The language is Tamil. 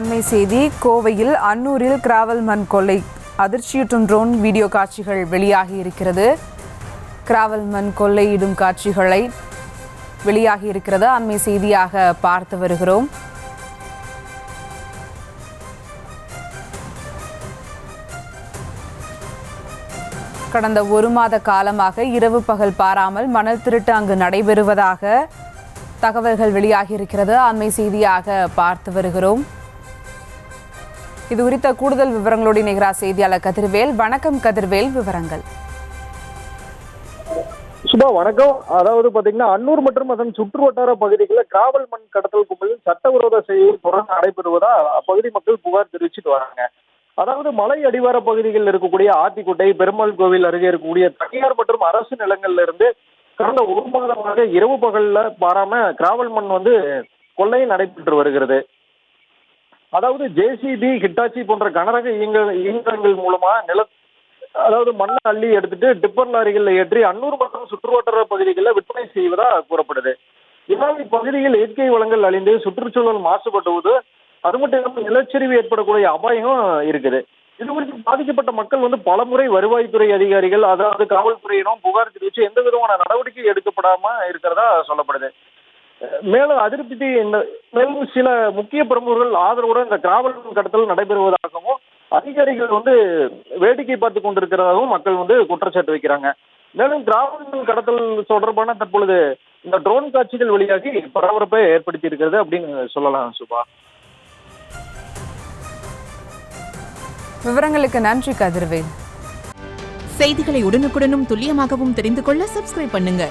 அண்மை செய்தி. கோவையில் அன்னூரில் கிராவல் மண் கொள்ளை அதிர்ச்சியூட்டும் ட்ரோன் வீடியோ காட்சிகள் வெளியாகி இருக்கிறது. கிராவல் மண் கொள்ளையிடும் காட்சிகளை வெளியாகி இருக்கிறது. அண்மை செய்தியாக பார்த்து வருகிறோம். கடந்த ஒரு மாத காலமாக இரவு பகல் பாராமல் மணல் திருட்டு அங்கு நடைபெறுவதாக தகவல்கள் வெளியாகி இருக்கிறது. அண்மை செய்தியாக பார்த்து வருகிறோம். இது குறித்த கூடுதல் விவரங்களோடு இணைகிறார் செய்தியாளர் கதிர்வேல். வணக்கம் கதிர்வேல், விவரங்கள். சுபா வணக்கம். அதாவது பாத்தீங்கன்னா அன்னூர் மற்றும் அதன் சுற்று வட்டார பகுதிகளில் கிராவல் மண் கடத்தல் கும்பலில் சட்டவிரோத செயல் தொடர்ந்து நடைபெறுவதா அப்பகுதி மக்கள் புகார் தெரிவிச்சுட்டு வராங்க. அதாவது மலை அடிவார பகுதிகளில் இருக்கக்கூடிய ஆத்திக்குட்டை, பெருமாள் கோவில் அருகே இருக்கக்கூடிய தனியார் மற்றும் அரசு நிலங்கள்ல இருந்து கடந்த ஒரு மாதமாக இரவு பகல்ல பாராம கிராவல் மண் கொள்ளை நடைபெற்று வருகிறது. அதாவது ஜேசிபி, ஹிட்டாச்சி போன்ற கனரக இயந்திரங்கள் மூலமா அதாவது மண்ணை அள்ளி எடுத்துட்டு டிப்பர் லாரிகளில் ஏற்றி அன்னூர் மற்றும் சுற்றுவட்டார பகுதிகளில் விற்பனை செய்வதா கூறப்படுது. இதனால் இப்பகுதியில் இயற்கை வளங்கள் அழிந்து சுற்றுச்சூழல் மாசுபட்டுவது, அது மட்டும் இல்லாமல் நிலச்சரிவு ஏற்படக்கூடிய அபாயம் இருக்குது. இது குறித்து பாதிக்கப்பட்ட மக்கள் பலமுறை வருவாய்த்துறை அதிகாரிகள், அதாவது காவல்துறையினரும் புகார் தெரிவித்து எந்த விதமான நடவடிக்கை எடுக்கப்படாம இருக்கிறதா சொல்லப்படுது. மேலும் சில முக்கிய பிரமுகர்கள் ஆதரவுடன் இந்த கிராவல் கடத்தல் நடைபெறுவதாகவும் அதிகாரிகள் வேடிக்கை பார்த்து கொண்டிருக்கிறதாகவும் மக்கள் குற்றச்சாட்டு வைக்கிறாங்க. மேலும் கிராவல் கடத்தல் தொடர்பான தற்பொழுது இந்த ட்ரோன் காட்சிகள் வெளியாகி பரபரப்பை ஏற்படுத்தி இருக்கிறது அப்படின்னு சொல்லலாம். சுபா, விவரங்களுக்கு நன்றி கதிர்வேல். செய்திகளை உடனுக்குடனும் துல்லியமாகவும் தெரிந்து கொள்ள சப்ஸ்கிரைப் பண்ணுங்க.